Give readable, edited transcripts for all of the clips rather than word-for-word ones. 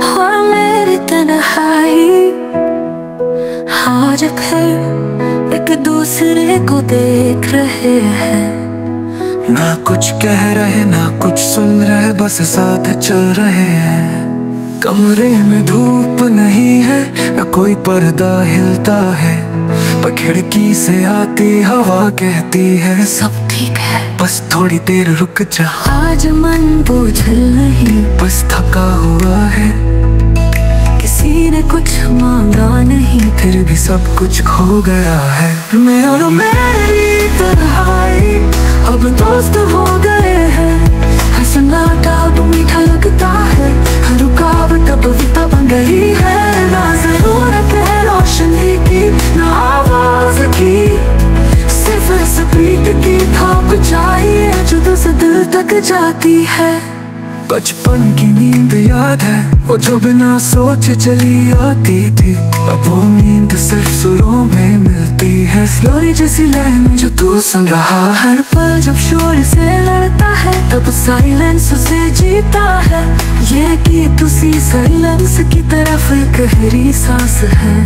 और मेरी तन्हाई। आज फिर एक दूसरे को देख रहे हैं, ना कुछ कह रहे ना कुछ सुन रहे, बस साथ चल रहे हैं। कमरे में धूप नहीं है, ना कोई पर्दा हिलता है, पर खिड़की से आती हवा कहती है सब ठीक है, बस थोड़ी देर रुक जा। आज मन बोझल नहीं, बस थका हुआ है, किसी ने कुछ मांगा नहीं, फिर भी सब कुछ खो गया है। मैं और मेरी तन्हाई अब दोस्त हो गए हैं। हंसना अब मीठा लगता है, हर रुकावट अब कविता बन गई है। ना जरूरत है रोशनी की, ना आवाज की, सिर्फ स्पीड की थाप चाहिए जो दिल से दिल तक जाती है। बचपन की नींद याद है, वो जो बिना सोचे चली आती थी। अब वो नींद सिर्फ सुरों में मिलती है, स्लोरी जैसी लाइन जो तू सुन रहा है। हर पल जब शोर से लड़ता है, तब साइलेंस उसे जीता है। ये गीत उसी साइलेंस की तरफ एक गहरी सांस है।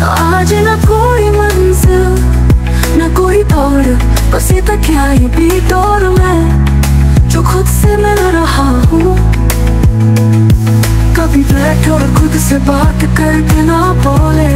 आज न कोई मंजिल, न कोई दौड़, बस ये तक क्या ये बीट और मैं जो खुद से मिल रहा हूँ। कभी बैठ और खुद से बात करके ना बोले,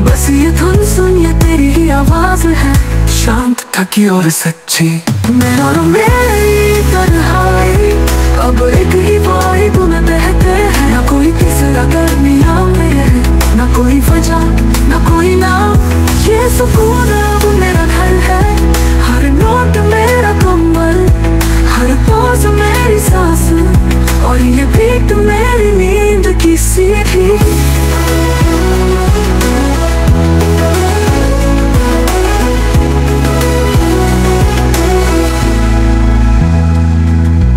बस ये धुन सुन, ये तेरी ही आवाज है, शांत थकी और सच्ची। मैं और मेरी तन्हाई अब एक ही वाइब में बहते हैं। ना कोई तीसरा गर्मियाँ में है, ना कोई वजह, ना कोई नाम, ये सुकून अब मेरा घर है। हर नोट मेरा कम्बल, हर पॉज मेरी सांस, और ये बीट मेरी नींद की सीढ़ी।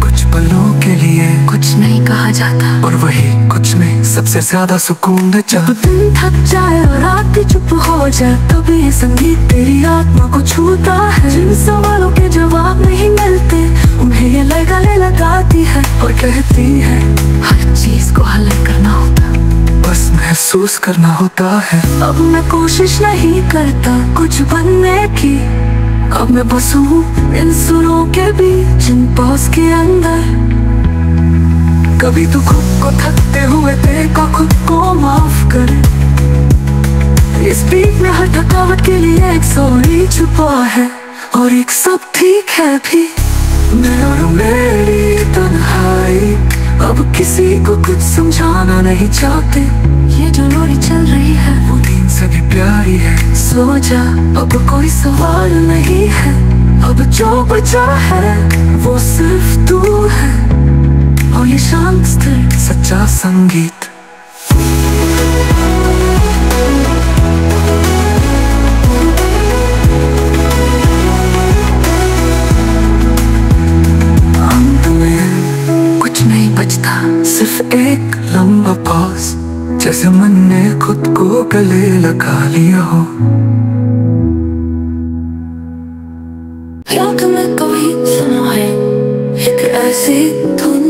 कुछ पलों के लिए कुछ नहीं कहा जाता, और वही कुछ में सबसे ज्यादा सुकून है। जब दिन थक जाए और रात चुप हो जाए, तभी ये संगीत तेरी आत्मा को छूता है। जिन सवालों के जवाब नहीं मिलते, उन्हें ये गले लगाती है और कहती है हर चीज को हल करना होता, बस महसूस करना होता है। अब मैं कोशिश नहीं करता कुछ बनने की, अब मैं बस हूँ इन सुरों के बीच, इन पॉज के अंदर। कभी तो खुद को थकते हुए देखो, खुद को माफ कर। इस बीट में हर थकावट के लिए एक सॉरी छुपा है, और एक सब ठीक है भी। मैं और मेरी तन्हाई अब किसी को कुछ समझाना नहीं चाहते। ये जो लोरी चल रही है वो नींद से भी प्यारी है। सो जा, अब कोई सवाल नहीं है, अब जो बचा है वो सिर्फ तू है, और ये शांत स्थिर सच्चा संगीत। अंत में कुछ नहीं बचता, सिर्फ एक लंबा पॉज, जैसे मन ने खुद को गले लगा लिया हो। क्या तुम्हें कभी सुना है एक ऐसी धुन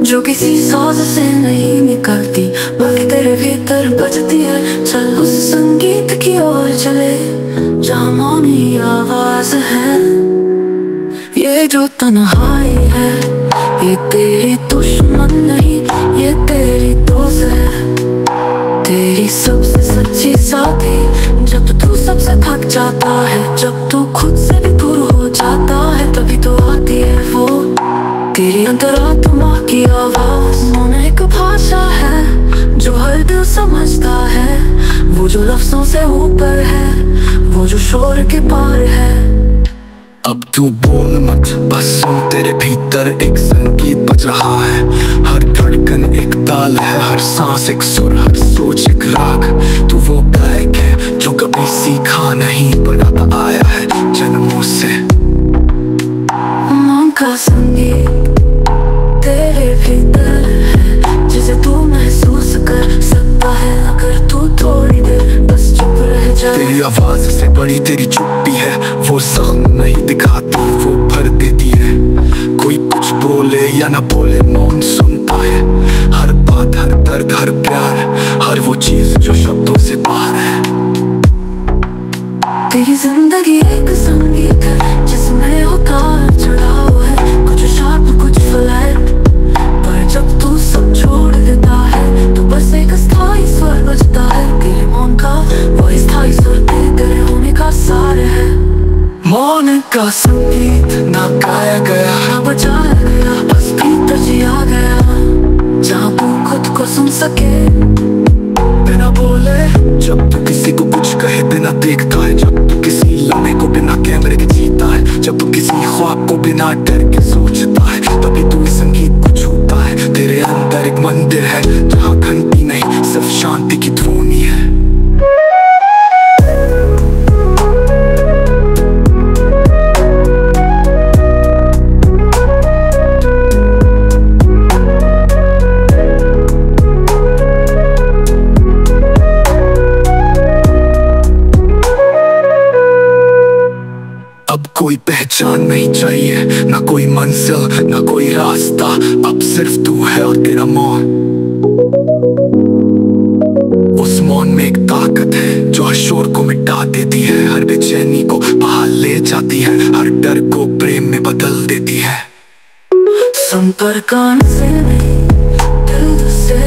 जो किसी साज से नहीं निकलती, बाकी तेरे भीतर बजती है। चल उस संगीत की ओर चले जहाँ मौनी आवाज है। ये जो तन्हाई है, ये तेरी दुश्मन नहीं, ये तेरी दोस्त है, तेरी सबसे सच्ची साथी। जब तू सबसे थक जाता है, जब तू खुद से भी दूर हो जाता है, तभी तो आती है वो तेरी अंतरात्मा की आवाज। मौन एक भाषा है जो हर दिल समझता है, वो जो लफ्जों से ऊपर है, वो जो शोर के पार है। अब तू बोल मत, बस सुन, तेरे भीतर एक संगीत बज रहा है। हर धड़कन एक ताल है, हर सांस एक सुर, हर सोच एक राग। तू वो गायक है जो कभी सीखा नहीं, बनाता आया है जन्मों से। मन का संगीत तेरे भीतर है, जिसे तू महसूस कर सकता है अगर तू थोड़ी देर बस चुप रह जाए। तेरी आवाज से बड़ी तेरी चुप्पी है, वो जख्म नहीं दिखाती, वो भर देती है। कोई कुछ बोले या ना बोले, मौन सुनता है, हर बात चीज जो शब्दों से बाहर है। तेरी जिंदगी एक संगीत है जिसमें उतार चढ़ाव है, कुछ शार्प कुछ फ्लैट, पर जब तू सब छोड़ देता है तो बस एक स्थायी स्वर बजता है। तेरे मौन का वो स्थायी स्वर तेरे होने का सार है। मौन का संगीत ना गाया गया ना बजाया गया, बस भीतर जिया गया, जहाँ तू खुद को सुन सके बिना बोले। जब तू किसी को कुछ कहे बिना देखता है, जब तू किसी लम्हे को बिना कैमरे के जीता है, जब तू किसी ख्वाब को बिना डर के सोचता है, तभी तू इस संगीत को छूता है। तेरे अंदर एक मंदिर है जहाँ घंटी नहीं सिर्फ शांति की ध्वनि है। अब कोई पहचान नहीं चाहिए, ना कोई मंजिल ना कोई रास्ता, अब सिर्फ तू है और तेरा मौन। उस मौन में एक ताकत है जो हर शोर को मिटा देती है, हर बेचैनी को बाहर ले जाती है, हर डर को प्रेम में बदल देती है। संपर्क से नहीं दिल से,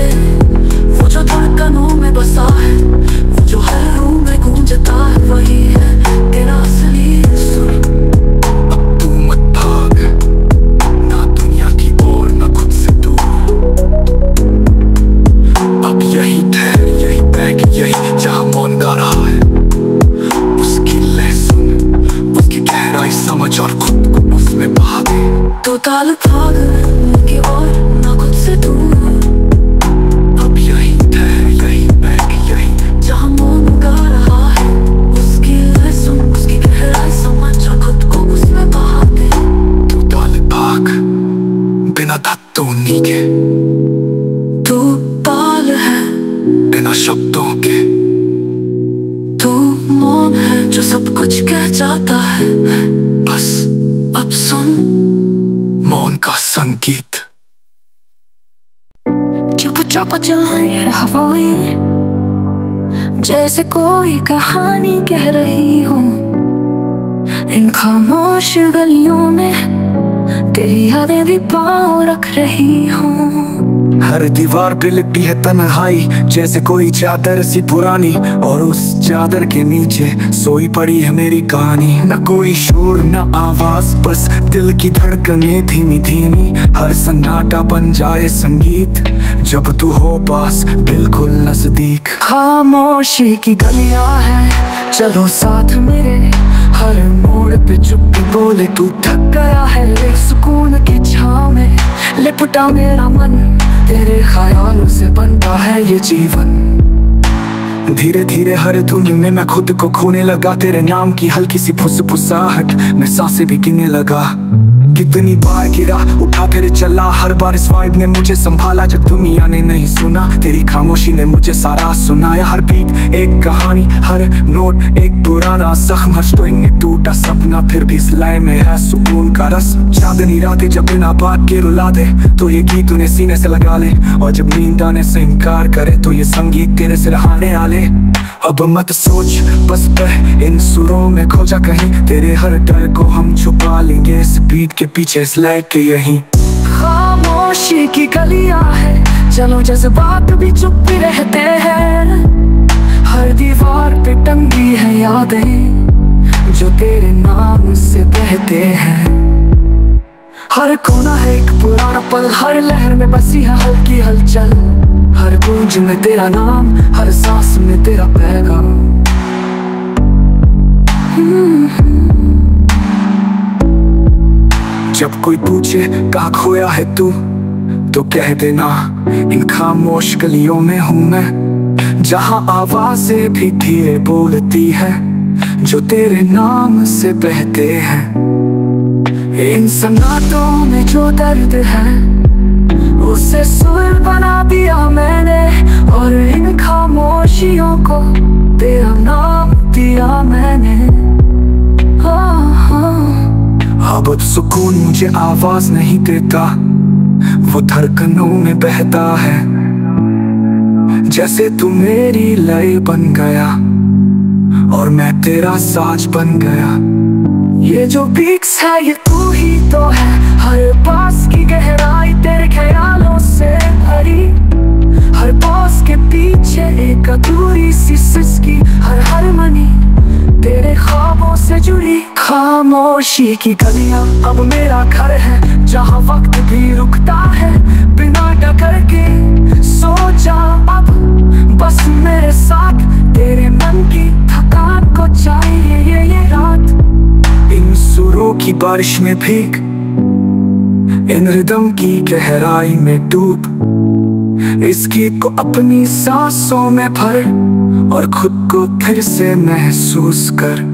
वो जो धड़कनों में बसा है, वो जो हर रूह में गूंजता है, वही है तेरा असली सुर। अब तू मत भाग, ना दुनिया की ओर ना खुद से दूर। अब यही ठहर, यही बैठ, यही जहाँ मौन गा रहा है। उसकी लय सुन, उसकी गहराई समझ और खुद को उसमें बहा दे। तो ताल भाग की ओर ना खुद से दूर। अब यही ठहर, यही बैठ, यही जहाँ मौन गा रहा है, उसकी लय सुन, उसकी गहराई समझ और खुद को उसमें बहा दे। तू ताल भाग बिना धुनी के, तू ताल है बिना शब्दों के, तू मौन है जो सब कुछ कह जाता है। बस अब सुन मौन का संगीत। चुप जाए हवाएं, जैसे कोई कहानी कह रही हो। इन खामोश गलियों में तेरी यादें भी पाँव रख रही हूँ। हर दीवार पे लिपटी है तन्हाई, जैसे कोई चादर सी पुरानी, और उस चादर के नीचे सोई पड़ी है मेरी कहानी। न कोई शोर न आवाज, बस दिल की धड़कनें धीमी धीमी। हर सन्नाटा बन जाए संगीत जब तू हो पास बिल्कुल नजदीक। खामोशी की गलियां हैं, चलो साथ मेरे, हर मोड़ पे चुप्पी बोले तू थक गया है। एक सुकून की छांव में लिपटा मेरा मन, तेरे ख्यालों से बनता है ये जीवन। धीरे धीरे हर धुन में मैं खुद को खोने लगा, तेरे नाम की हल्की सी फुसफुसाहट में सांसें भी गिनने लगा। कितनी बार गिरा उठा फिर चला, हर बार इस वाइब ने मुझे संभाला। जब दुनिया ने नहीं सुना, तेरी खामोशी ने मुझे सारा सुनाया। हर बीट एक कहानी, हर नोट एक पुराना जख्म, हर स्ट्रिंग एक टूटा सपना, फिर भी इस लय में है सुकून का रस। चांदनी रातें जब बिना बात के रुला दे, तो ये गीत उन्हें सीने से लगा ले, और जब नींद आने से इनकार करे, तो ये संगीत तेरे से रहाने आले। अब मत सोच, बस बह इन सुरों में खो जा कहीं, तेरे हर डर को हम छुपा लेंगे इस बीट के पीछे, इस लय के यहीं। खामोशी की गलियां है, चलो जज्बात भी चुप रहते हैं। हर दीवार पे टंगी है यादें जो तेरे नाम से बहते हैं। हर कोना है एक पुराना पल, हर लहर में बसी है हल्की हलचल। हर गूंज में तेरा नाम, हर सांस में तेरा पैगाम। जब कोई पूछे कहाँ खोया है तू, तो कह देना इन खामोश गलियों में हूँ मैं, जहाँ आवाजें भी धीरे बोलती है जो तेरे नाम से बहते हैं। इन सन्नाटों में जो दर्द है, उसे सुर बना दिया मैंने, और इन खामोशियों को तेरा नाम दिया मैंने। अब सुकून मुझे आवाज नहीं देता, वो धड़कनों में बहता है। जैसे तू मेरी लय बन गया और मैं तेरा साज बन गया। ये जो बीक्स है ये तू ही तो है, हर पास की गहराई तेरे ख्यालों से भरी। हर पास के पीछे एक अधूरी सी सिसकी, हर हारमनी तेरे ख्वाबों से जुड़ी। खामोशी की गलियां अब मेरा घर है, जहाँ वक्त भी रुकता है बिना डगर के। सो जा अब बस मेरे साथ, तेरे मन की थकान को चाहिए ये रात। इन सुरों की बारिश में भीग, इन रिदम की गहराई में डूब, इस गीत को अपनी सांसों में भर और खुद को फिर से महसूस कर।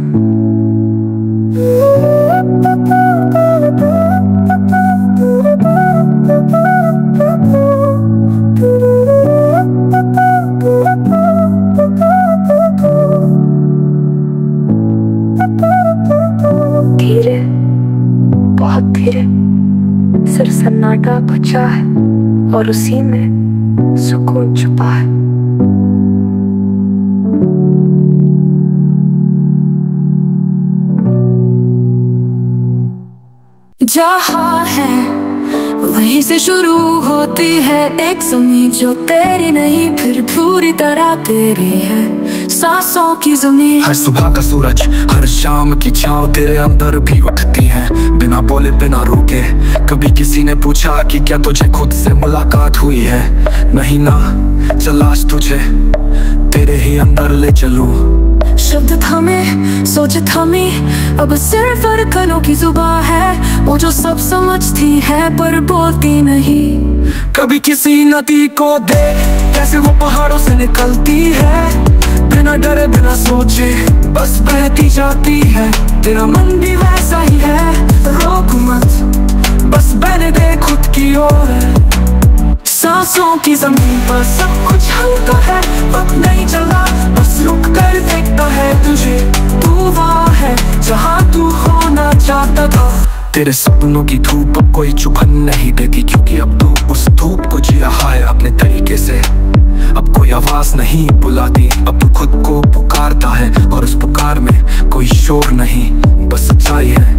धीरे, बहुत धीरे सिर्फ सन्नाटा बचा है और उसी में सुकून छुपा है। जहाँ है वहीं से शुरू होती है एक ज़मीं जो तेरी नहीं फिर पूरी तरह तेरी है। सांसों की ज़मीं, हर सुबह का सूरज, हर शाम की छाँव तेरे अंदर भी उठती है बिना बोले बिना रुके। कभी किसी ने पूछा कि क्या तुझे खुद से मुलाकात हुई है? नहीं ना, चल आज तुझे तेरे ही अंदर ले चलूं। शब्द थमे, सोच थमी, अब सिर्फ धड़कनों की जुबान है वो जो सब समझती है पर बोलती नहीं। कभी किसी नदी को देख कैसे वो पहाड़ों से निकलती है, बिना डरे बिना सोचे बस बहती जाती है। तेरा मन भी वैसा ही है, रोक मत बस बहने दे खुद की ओर। सांसों की जमीन पर सब कुछ हल्का है, वक्त नहीं चला बस रुक कर देखता है तुझे। तू वहाँ है जहाँ तू होना चाहता था। तेरे सपनों की धूप अब कोई चुभन नहीं देती, क्योंकि अब तू उस धूप को जी रहा है अपने तरीके से। अब कोई आवाज नहीं बुलाती, अब तू खुद को पुकारता है और उस पुकार में कोई शोर नहीं बस सच्चाई है।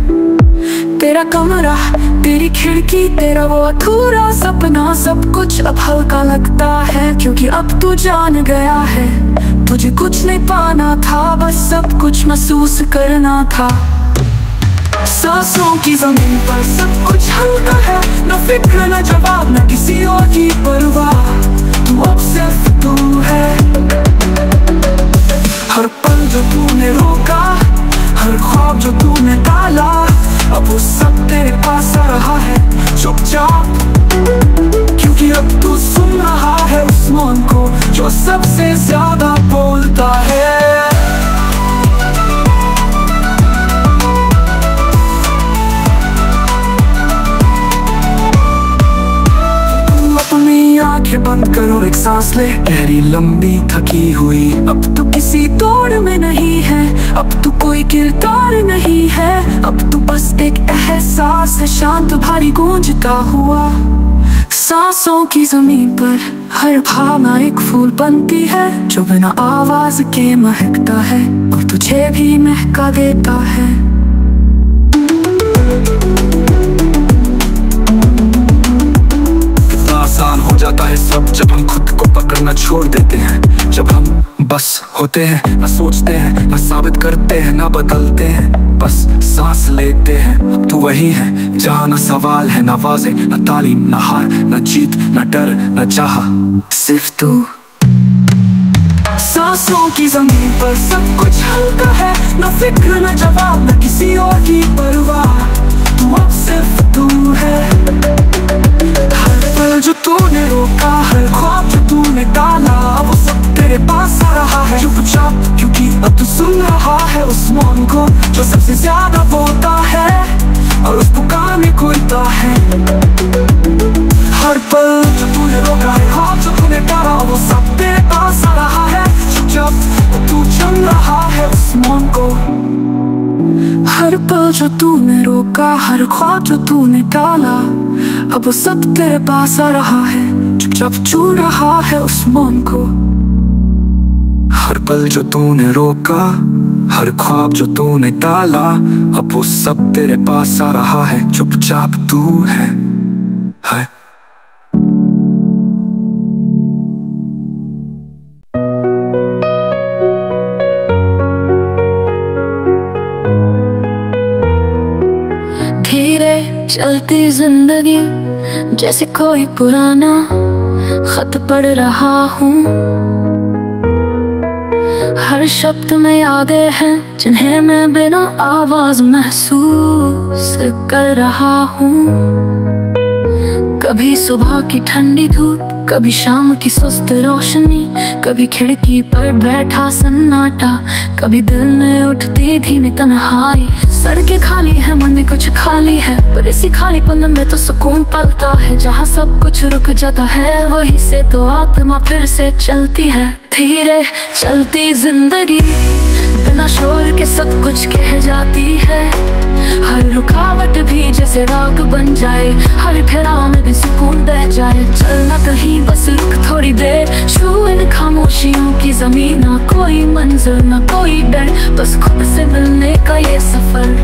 तेरा कमरा, तेरी खिड़की, तेरा वो अधूरा सपना, सब कुछ अब हल्का लगता है क्योंकि अब तू जान गया है तुझे कुछ नहीं पाना था, बस सब कुछ महसूस करना था। सांसों की जमीन पर सब कुछ हल्का है, न फिक्र न जवाब न किसी और की परवाह, तू अब सिर्फ तू है। हर पल जो तूने रोका, हर ख्वाब जो तूने टाला, अब वो सब तेरे पास आ रहा है चुपचाप, क्योंकि अब तू सुन रहा है उस मौन को जो सबसे ज्यादा बोलता है। आंखें बंद करो, एक सांस ले गहरी लंबी थकी हुई। अब तू किसी दौड़ में नहीं है, अब तू कोई किरदार नहीं है, अब तू बस एक एहसास है शांत भारी गूंजता हुआ। सांसों की जमीन पर हर भावना एक फूल बनती है जो बिना आवाज के महकता है और तुझे भी महका देता है। आसान हो जाता है सब जब हम खुद को पकड़ना छोड़ देते हैं, जब हम बस होते हैं, ना सोचते हैं, ना साबित करते हैं, ना बदलते हैं, बस सांस लेते हैं। अब तू वही है जहाँ ना सवाल है, ना वाजे, ना तालीम, ना हार, ना जीत, ना डर, ना चाह, सिर्फ तू। सांसों की जमीन पर सब कुछ हल्का है, ना फिक्र ना जवाब ना किसी और की परवाह, तू अब सिर्फ तू है। हर पल जो तूने रोका, हर ख्वाब जो तूने डाला, वो सब तेरे पास आ रहा है चुपचाप, क्योंकि अब तू सुन रहा है उस मौन को जो सबसे ज्यादा बोलता है और उस पुकार में कोईता है। हर पल जो तूने रोका, हर ख्वाब जो तूने डाला, वो सब तेरे पास आ रहा है चुपचाप, तू चल रहा है उस मौन को। हर पल जो तूने रोका, हर ख्वाब जो तूने टाला, अब सब तेरे पास आ रहा है, चुपचाप छू रहा है उस मौन को। हर पल जो तूने रोका, हर ख्वाब जो तूने टाला, अब वो सब तेरे पास आ रहा है, चुपचाप तू है। धीरे चलती जिंदगी जैसे कोई पुराना खत पढ़ रहा हूँ। हर शब्द में यादें हैं जिन्हें मैं बिना आवाज महसूस कर रहा हूँ। कभी सुबह की ठंडी धूप, कभी शाम की सुस्त रोशनी, कभी खिड़की पर बैठा सन्नाटा, कभी दिल में उठती धीमी तन्हाई। सड़कें खाली है, मन में कुछ खाली है, पर इसी खालीपन में तो सुकून पलता है। जहाँ सब कुछ रुक जाता है, वहीं से तो आत्मा फिर से चलती है। धीरे चलती जिंदगी बिना शोर के सब कुछ कह जाती है। हर रुकावट भी जैसे राग बन जाए, हर फेरा में भी सुकून बह जाए। चलना कहीं बस रुक थोड़ी देर, छू इन खामोशियों की जमीन। ना कोई मंजिल ना कोई डर, बस खुद से मिलने का ये सफर।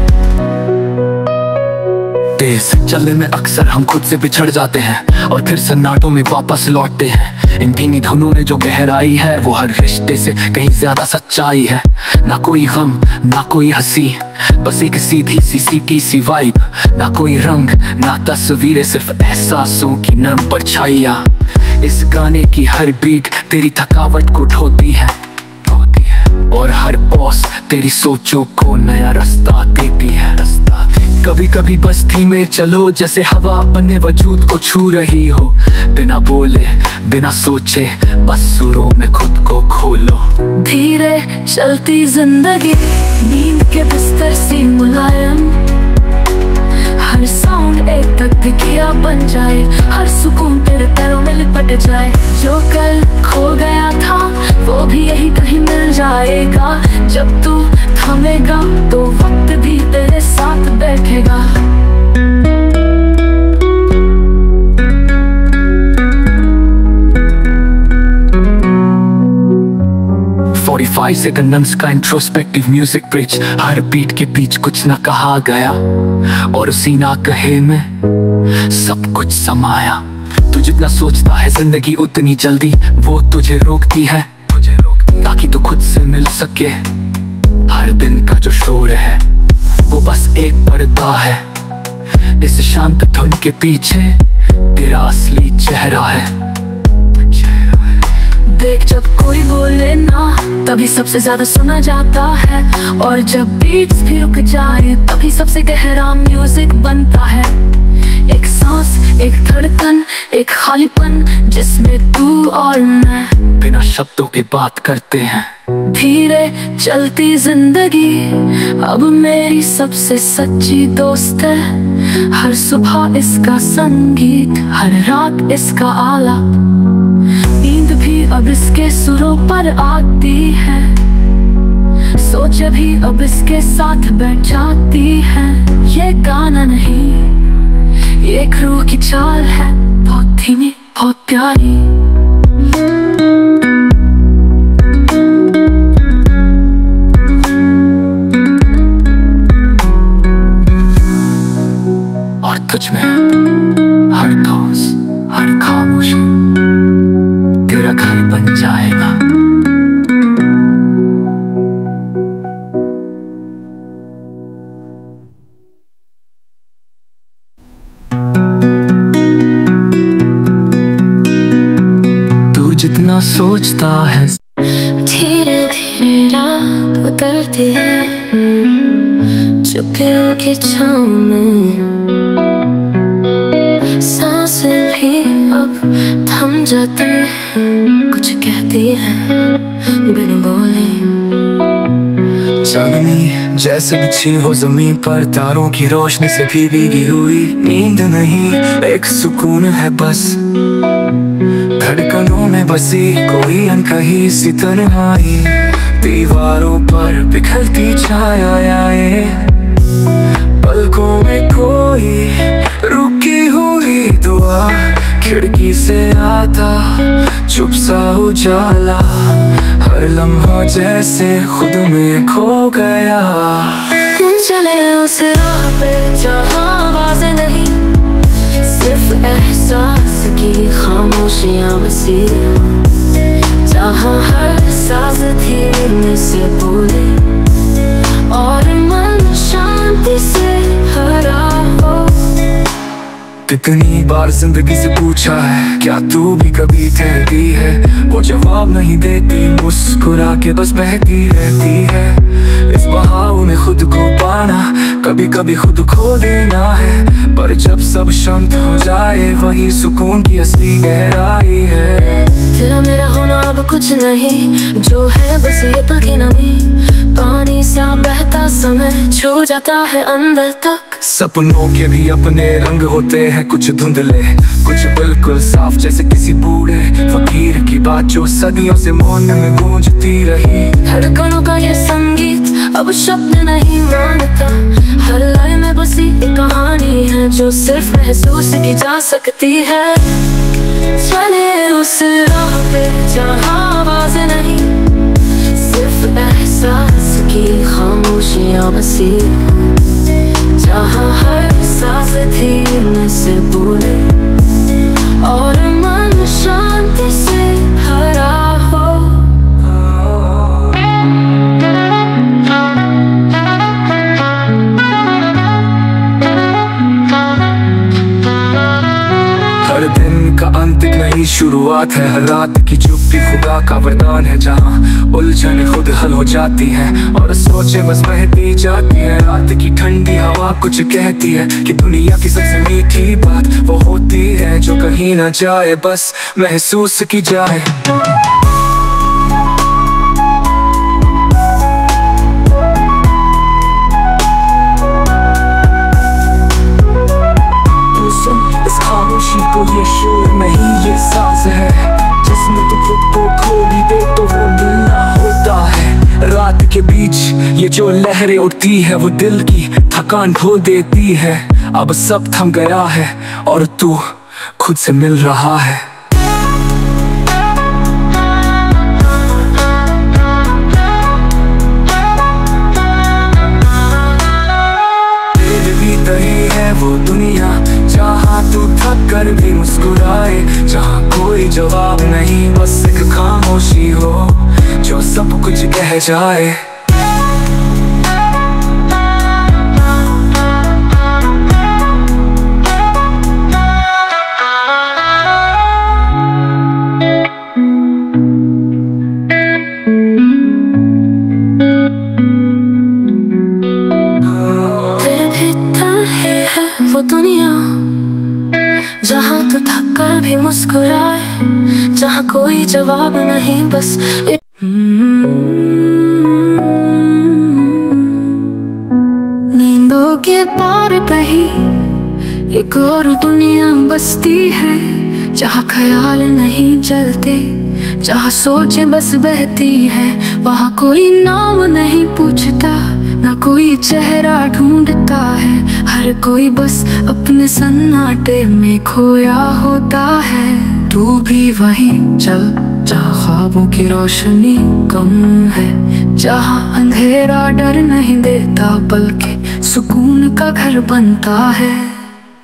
तेज चलने में अक्सर हम खुद से बिछड़ जाते हैं और फिर सन्नाटों में वापस लौटते हैं। इन धीमी धुनों में जो गहराई है, वो हर रिश्ते से कहीं ज्यादा सच्चाई है। ना कोई गम ना कोई हंसी, बस एक सीधी सी सीटी सी वाइब। ना कोई रंग ना तस्वीरें, सिर्फ एहसासों की नम परछाइयाँ। इस गाने की हर बीट तेरी थकावट को ढोती है, और हर पॉज तेरी सोचों को नया रास्ता देती है। कभी कभी बस धीमे चलो, जैसे हवा अपने वजूद को छू रही हो। बिना बोले बिना सोचे बस सुरों में खुद को खोलो। धीरे चलती जिंदगी नींद के बिस्तर सी मुलायम, हर साउंड एक तककीया बन जाए, हर सुकून तेरे पैरों में लिपट जाए। जो कल खो गया था वो भी यही कहीं मिल जाएगा। जब तू थमेगा तो वक्त भी तेरे साथ बैठेगा। 45 सेकंड्स का इंट्रोस्पेक्टिव म्यूजिक ब्रिज, हर बीट के बीच कुछ न कहा गया और उसी ना कहे में सब कुछ समाया। तू जितना सोचता है जिंदगी उतनी जल्दी वो तुझे रोकती है, ताकि तू खुद से मिल सके। हर दिन का जो शोर है वो बस एक पर्दा है, इस शांत धुन के पीछे तेरा असली चेहरा है। देख जब कोई बोले ना तभी सबसे ज्यादा सुना जाता है, और जब बीट्स भी रुक जाए तभी सबसे गहरा म्यूजिक बनता है। एक सांस एक धड़कन एक खालीपन जिसमें तू और मैं बिना शब्दों के बात करते हैं। धीरे चलती जिंदगी अब मेरी सबसे सच्ची दोस्त है। हर सुबह इसका संगीत, हर रात इसका आलाप, नींद भी अब इसके सुरों पर आती है। सोच भी अब इसके साथ बैठ जाती है। ये गाना नहीं ये एक रूह की चाल है, बहुत धीमी बहुत प्यारी। और तुझ में हर ठोस हर खामोशी तेरा घर बन जाएगा। तू जितना सोचता है धीरे धीरे रात उतरती है, चुपियों की छाँव में सांसें भी अब थम जाती हैं। कुछ कहती है बिन बोले। चांदनी जैसे बिछी हो जमीन पर, तारों की रोशनी से भी भीगी हुई। नींद नहीं एक सुकून है बस, धड़कनों में बसी कोई अनकही सी तन्हाई। दीवारों पर बिखरती छाया ये पलकों में कोई रुकी हुई दुआ, खिड़की से आता चुप सा उजाला, हर लम्हा जैसे खुद में खो गया। चले उस राह पे जहाँ आवाज़ें नहीं, सिर्फ एहसास की खामोशियाँ बसी, जहाँ हर सांस धीरे से बोले और मन शांति से भरा हो। कितनी बार जिंदगी से पूछा है क्या तू भी कभी ठहरी है, वो जवाब नहीं देती, मुस्कुरा के बस बहती रहती है। इस बहाव में खुद को पाना कभी कभी खुद खो देना है, पर जब सब शांत हो जाए वही सुकून की असली गहराई है। तेरा मेरा होना अब कुछ नहीं, जो है बस ये पल की नमी, पानी सा बहता समय छू जाता है अंदर तक। सपनों के भी अपने रंग होते हैं, कुछ धुंधले कुछ बिल्कुल साफ, जैसे किसी बूढ़े फकीर की बात जो सदियों से मौन में गूंजती रही। धड़कनों का ये संगीत अब शब्द नहीं मानता, हर लय में बसी एक कहानी है जो सिर्फ महसूस की जा सकती है। चले उस राह पे जहाँ आवाज़ें नहीं, सिर्फ एहसास की खामोशियाँ बसी, जहाँ हर सांस धीरे से बोले और मन शांति से भरा हो। हर दिन का अंत एक नई शुरुआत है, हर रात की चुप्पी खुदा का वरदान है, जहाँ उलझन खुद हल हो जाती हैं और सोचे बस बहती जाती है। रात की ठंडी हवा कुछ कहती है कि दुनिया की सबसे मीठी बात वो होती है जो कहीं ना जाए, बस महसूस की जाए। को ये शोर नहीं ये सांस है, जिसमें तू खुद को खोली दे तो वो मिलना होता है। रात के बीच ये जो लहरें उठती है वो दिल की थकान धो देती है। अब सब थम गया है और तू खुद से मिल रहा है। तेरे भीतर ही है वो दुनिया जहाँ तू थक कर भी मुस्कुराए, जहाँ कोई जवाब नहीं बस एक खामोशी हो जो सब कुछ कह जाए। तेरे भीतर है वो दुनिया जहाँ तू थक कर भी मुस्कुराए, जहाँ कोई जवाब नहीं बस नींदों के पार पे ही एक और दुनिया बसती है, जहाँ ख्याल नहीं चलते, जहाँ सोचे बस बहती है। वहाँ कोई नाम नहीं पूछता, ना कोई चेहरा ढूंढता है, हर कोई बस अपने सन्नाटे में खोया होता है। तू भी वहीं चल जहाँ ख्वाबों की रोशनी कम है, जहाँ अंधेरा डर नहीं देता बल्कि सुकून का घर बनता है।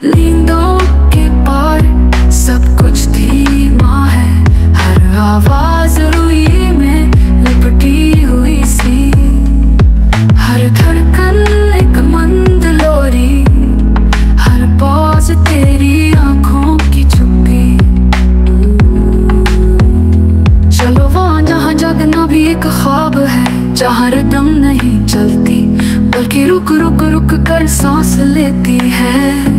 नींदों के पार सब कुछ धीमा है, हर आवाज रुई में लिपटी हुई सी, हर धड़कन एक मंद लोरी, हर पौज तेरी आंखों की चुप्पी। चलो वहाँ जहाँ जगना भी एक ख्वाब है, जहाँ रिदम नहीं चलती बल्कि रुक रुक रुक कर सांस लेती है,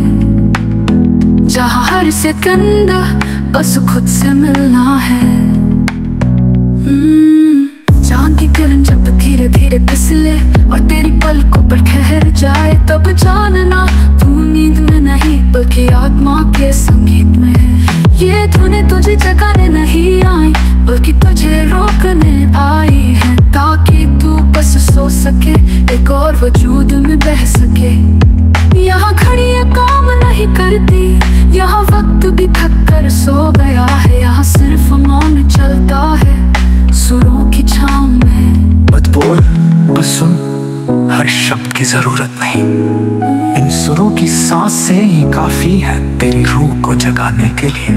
जहाँ हर सेकंड बस खुद से मिलना है। चांद की किरण जब धीरे धीरे फिसले और तेरी पलकों पर ठहर जाए, तब जानना तू नींद में नहीं बल्कि आत्मा के संगीत में है। ये धुनें तुझे जगाने नहीं आई बल्कि तुझे रोकने आई है, ताकि तू बस सो सके, एक और वजूद में बह सके। की जरूरत नहीं, इन सुरों की सांस से ही काफी है तेरी रूह को जगाने के लिए।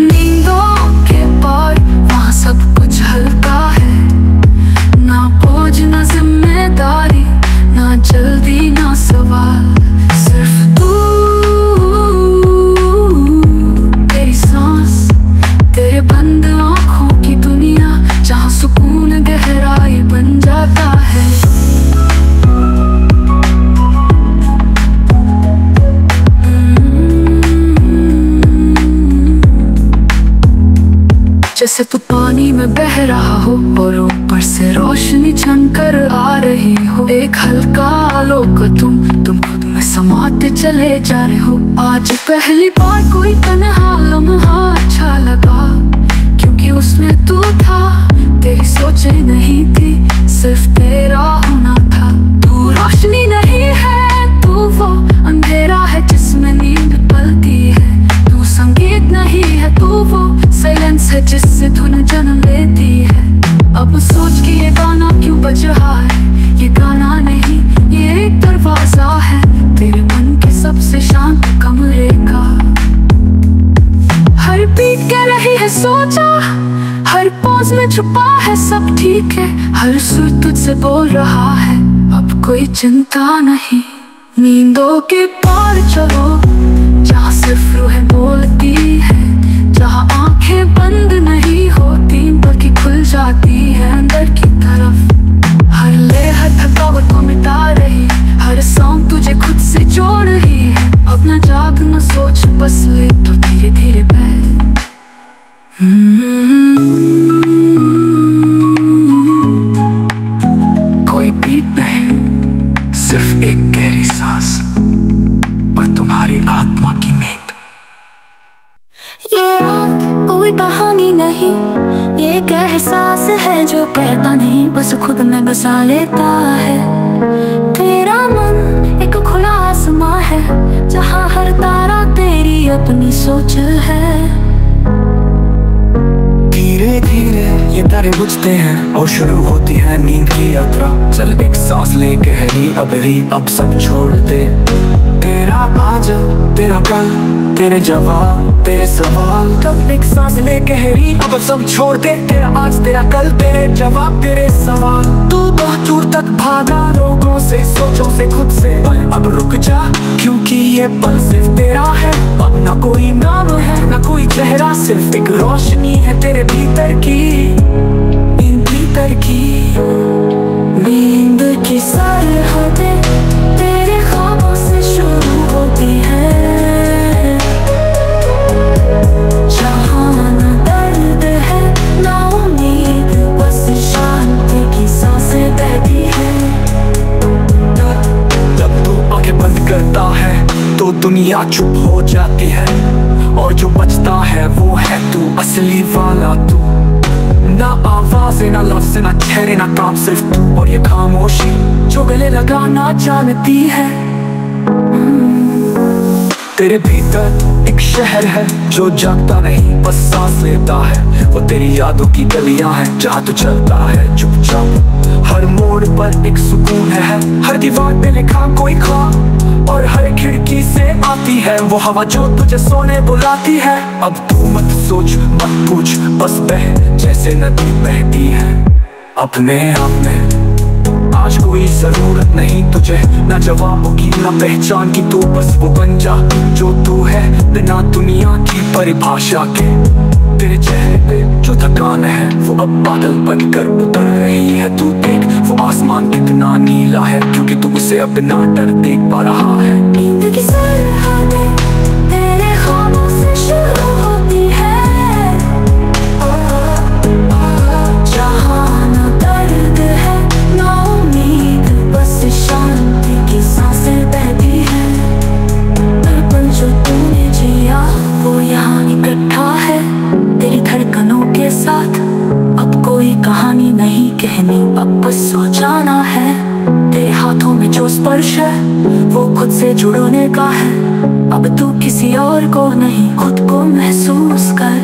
नींदों के पार वहाँ सब कुछ हल्का है, ना बोझ ना जिम्मेदारी, ना जल्दी ना सवाल, सिर्फ तू, तेरी सांस, तेरे बंद आँखों की दुनिया जहाँ सुकून गहराई बन जाता है। जैसे तू पानी में बह रहा हो और ऊपर से रोशनी छनकर आ रही हो, एक हल्का आलोक तुम खुद में समाते चले जा रहे हो। आज पहली बार कोई तन्हा लम्हा अच्छा लगा, क्योंकि उसमें तू था, तेरी सोचें नहीं थी, सिर्फ तेरा होना था। तू रोशनी नहीं है, तू वो अंधेरा है जिसमें नींद पलती है। तू संगीत नहीं है, तू वो साइलेंस है जिससे धुन जन्म लेती है। अब सोच कि ये गाना क्यों बज रहा है, ये गाना नहीं, ये एक दरवाजा है तेरे मन के सबसे शांत कमरे का। हर बीट कह रही है सोचा, हर पोज में छुपा है सब ठीक है, हर सुर तुझसे बोल रहा है अब कोई चिंता नहीं। नींदों के पार चलो जहाँ सिर्फ रूह बोलती है, जहाँ आंखें बंद नहीं होती बल्कि खुल जाती है अंदर की तरफ। हर ले हर थकावट को मिटा रही, हर सॉन्ग तुझे खुद से जोड़ रही है। अब न जाग न सोच, बस ले तो धीरे धीरे बह। कोई बीट नहीं, सिर्फ एक गहरी सांस पर तुम्हारी आत्मा की नींद। ये कोई कहानी नहीं, ये एक एहसास है जो कहता नहीं, बस खुद में बसा लेता है। तेरा मन एक खुला आसमां है जहाँ हर तारा तेरी अपनी सोच है। धीरे धीरे ये तारे बुझते हैं और शुरू होती है नींद की यात्रा। चल एक सांस ले गहरी, अब सब छोड़ दे। तेरा आज, तेरा कल, तेरे जवाब, तेरे सवाल। तब एक सांस ले गहरी, अब सब छोड़ दे। तेरा आज, तेरा कल, तेरे जवाब, तेरे सवाल। तू बहुत दूर तक भागा लोगों से, सोचों से, खुद से, अब रुक जा क्योंकि ये पल सिर्फ तेरा है। अब ना कोई नाम है ना कोई चेहरा, सिर्फ एक रोशनी है तेरे भीतर की, भीतर की। नींद की सरहदें तेरे ख्वाबों से शुरू होती है, जहाँ न दर्द है ना उम्मीद, बस शांति की सांसें बहती है। जब तू आंखें बंद करता है तो दुनिया चुप हो जाती है, और जो बचता है वो है तू, असली वाला तू। ना आवाज़ें ना लफ्ज़ ना चेहरे ना काम, सिर्फ तू और ये खामोशी जो गले लगाना जानती है। तेरे भीतर एक शहर है जो जागता नहीं, बस सांस लेता है। वो तेरी यादों की गलियां हैं जहाँ तू चलता है चुपचाप। हर मोड़ पर एक सुकून है, हर दीवार पे लिखा कोई ख्वाब, और हर खिड़की से आती है वो हवा जो तुझे सोने बुलाती है। अब तू मत सोच मत पूछ, बस बह जैसे नदी बहती है अपने आप में। आज कोई जरूरत नहीं तुझे, ना जवाबों की ना पहचान की, तू बस वो बन जा जो तू है बिना दुनिया की परिभाषा के। तेरे चेहरे पे जो थकान है वो अब बादल बनकर उतर रही है। तू देख वो आसमान कितना नीला है, क्योंकि तू उसे अब बिना डर देख पा रहा है। नींद की सरहदें तेरे ख्वाबों से शुरू होती है, जहाँ न दर्द है ना उम्मीद, बस शांति की सांसें बहती है। दर्पण जो तूने जिया वो यहाँ इकट्ठा है तेरी धड़कनों के साथ। अब कोई कहानी नहीं कहनी, अब बस सो जाना है। तेरे हाथों में जो स्पर्श है वो खुद से जुड़ने का है। अब तू किसी और को नहीं खुद को महसूस कर।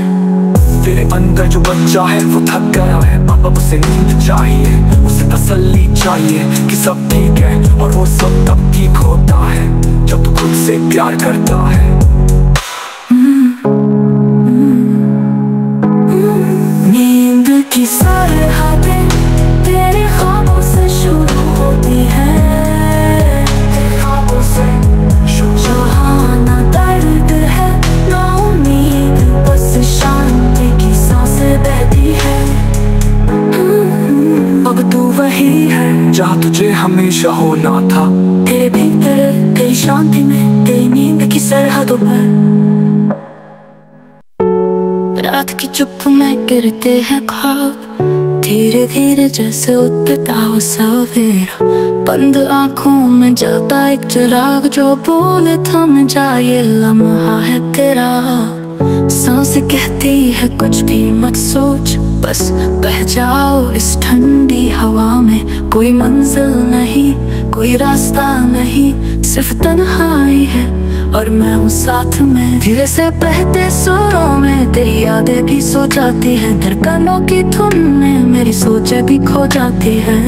तेरे अंदर जो बच्चा है वो थक गया है, अब उसे नींद चाहिए, उसे तसल्ली चाहिए कि सब ठीक है। और वो सब तब ठीक होता है जब तू खुद से प्यार करता है। नींद की सरहदें तेरे ख्वाबों से शुरू होती है, ख्वाबों से जहाँ ना दर्द है ना उम्मीद, बस शांति की सांसें बहती है। अब तू वही है जहाँ तुझे हमेशा होना था, तेरे भीतर तेरी शांति में, तेरी नींद की सरहदों पर। रात की चुप में गिरते हैं ख्वाब, धीरे धीरे जैसे उतरता हो सवेरा। बंद आंखों में जलता एक चिराग जो बोले थम जा ये लम्हा है तेरा। सांस कहती है कुछ भी मत सोच, बस बह जाओ इस ठंडी हवा में। कोई मंजिल नहीं, कोई रास्ता नहीं, सिर्फ तन्हाई है और मैं हूँ साथ में। धीरे से बहते सुरों में तेरी यादें भी सो जाती है, धड़कनों की धुन में मेरी सोचें भी खो जाती है।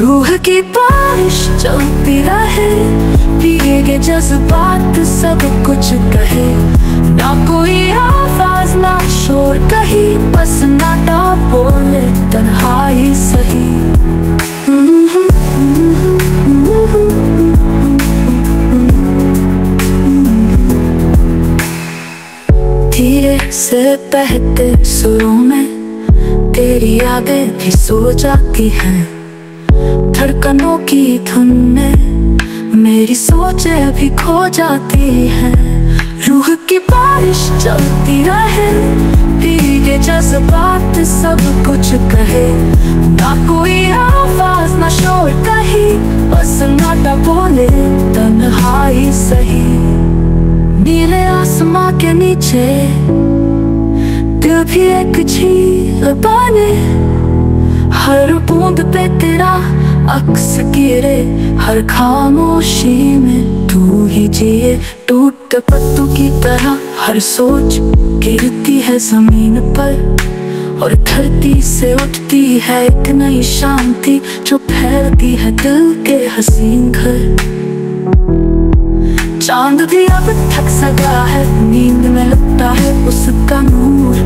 रूह की बारिश चलती रहे, भीगे जज्बात सब कुछ कहे, ना कोई आवाज ना शोर कहीं, बस नाटा बोले तन्हाई सही। धीरे से बहते सुरों में तेरी यादें भी सो जाती हैं, धड़कनों की धुन में मेरी सोचें भी खो जाती हैं। रूह की बारिश चलती रहे, भीगे जज्बात सब कुछ कहे, ना कोई आवाज ना शोर कहीं, बस नाटा बोले तन्हाई सही। नीले आसमां के नीचे दिल भी एक झील बने, हर बूंद पे तेरा अक्स गिरे, हर खामोशी में तू ही जिए। टूटे पत्तों की तरह हर सोच गिरती है जमीन पर, और धरती से उठती है एक नई शांति जो फैलती है दिल के हसीन घर। चांद भी अब थक सा गया है, नींद में लगता है उसका नूर।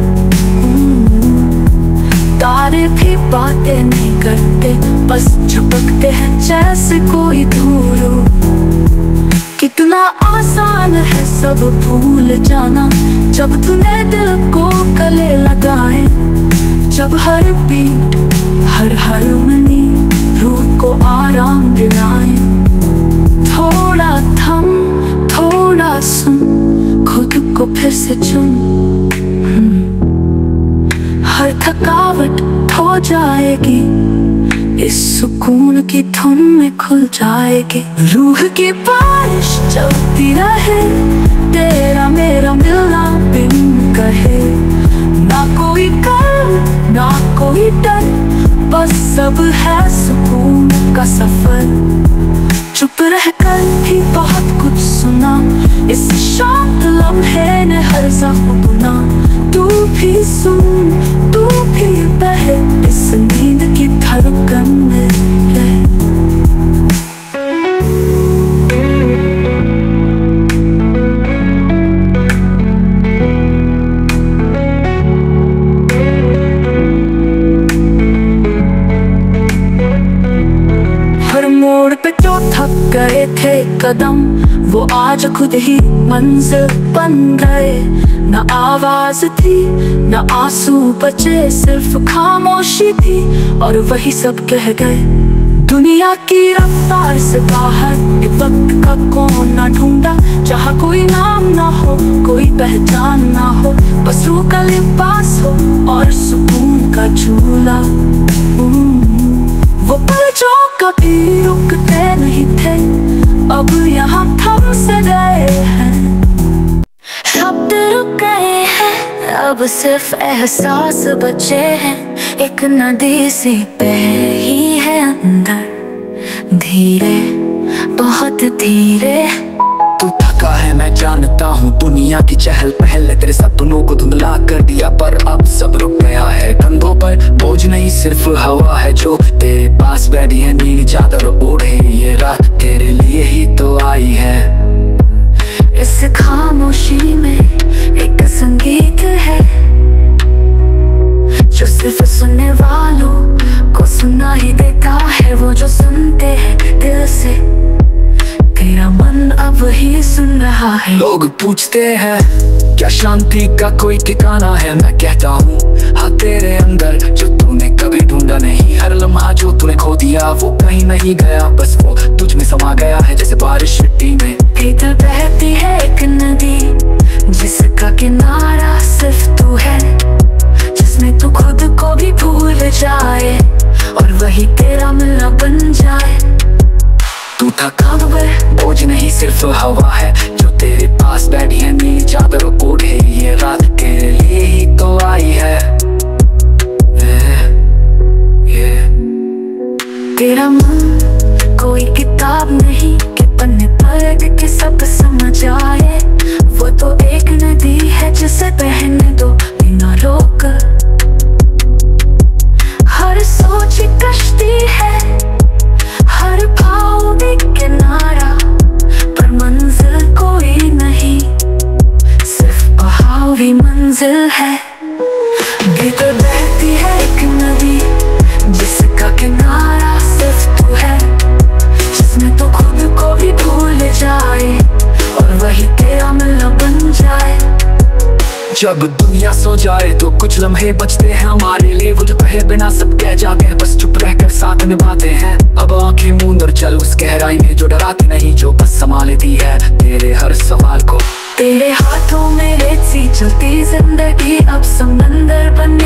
तारे भी बातें नहीं करते, बस झपकते हैं जैसे कोई धूल। कितना आसान है सब भूल जाना, जब तूने दिल को गले लगाए, जब हर बीट हर हारमोनी रूह को आराम दिलाए। थोड़ा थम थोड़ा सुन, खुद को फिर से चुन, हर थकावट हो जाएगी, इस सुकून की धुन में खुल जाएगी। रूह की बारिश चलती रहे, तेरा मेरा मिलना बिन कहे, ना कोई कल ना कोई डर, बस सब है सुकून का सफर। चुप रहकर भी बहुत कुछ सुना, इस शांत लम्हे ने हर ज़ख्म बुना। तू भी सुन, तू भी बहे, इस नींद की धड़कन में रह। हर मोड़ पे जो थक गए थे कदम, वो आज खुद ही मंजिल बन गए। न आवाज थी न आंसू बचे, सिर्फ खामोशी थी और वही सब कह गए। दुनिया की रफ्तार से बाहर एक वक्त का कोना ढूंढा, जहाँ कोई नाम ना हो कोई पहचान ना हो, बस रूह का लिबास हो और सुकून का झूला। वो पल जो कभी रुकते नहीं थे, अब यहाँ थम से गए हैं। शब्द रुक गए हैं, अब सिर्फ एहसास बचे हैं। एक नदी सी बह रही है अंदर, धीरे बहुत धीरे। तू थका है मैं जानता हूँ दुनिया की चहल पहल ने तेरे सपनों को धुंधला कर दिया, पर अब सब रुक गया है। कंधों पर बोझ नहीं सिर्फ हवा है जो तेरे पास बैठी है, नीली चादर ओढ़े ये रात तेरे लिए ही तो आई है। इस खामोशी में एक संगीत है जो सिर्फ सुनने वालों को सुनाई देता है, वो जो सुनते हैं दिल से। तेरा मन अब ही सुन रहा है। लोग पूछते हैं क्या शांति का कोई ठिकाना है, मैं कहता हूँ हाँ तेरे अंदर जो तूने कभी ढूंढा नहीं। हर लम्हा जो तूने खो दिया वो कहीं नहीं गया, बस वो तुझ में समा गया है जैसे बारिश मिट्टी में। भीतर बहती है एक नदी जिसका किनारा सिर्फ तू है, जिसमें तू खुद को भी भूल जाए और वही तेरा मिलना बन जाए। तू था कांवर बोझ नहीं सिर्फ हवा है जो तेरे पास बैठी है, नीली चादर ओढ़े ये रात तेरे लिए ही तो आई है। तेरा मन कोई किताब नहीं कि पन्ने पलट के सब समझ आए, वो तो एक नदी है जिसे बहने दो बिना रोक। हर सोच कश्ती है, हर भाव भी किनारा, पर मंजिल कोई नहीं, सिर्फ बहाव ही मंजिल है। भीतर बहती है एक नदी जिसका किनारा सिर्फ तू है, जिसमें तो खुद को भी भूल जाए और वही तेरा मिलना बन जाए। जब दुनिया सो जाए तो कुछ लम्हे बचते हैं हमारे लिए, वो जो कहे बिना सब कह जाते हैं, बस चुप रहकर साथ निभाते हैं। अब आंखें मूंद और चल उस गहराई में जो डराती नहीं, जो बस संभाल लेती है तेरे हर सवाल को। तेरे हाथों में रेत सी चलती जिंदगी अब समंदर बन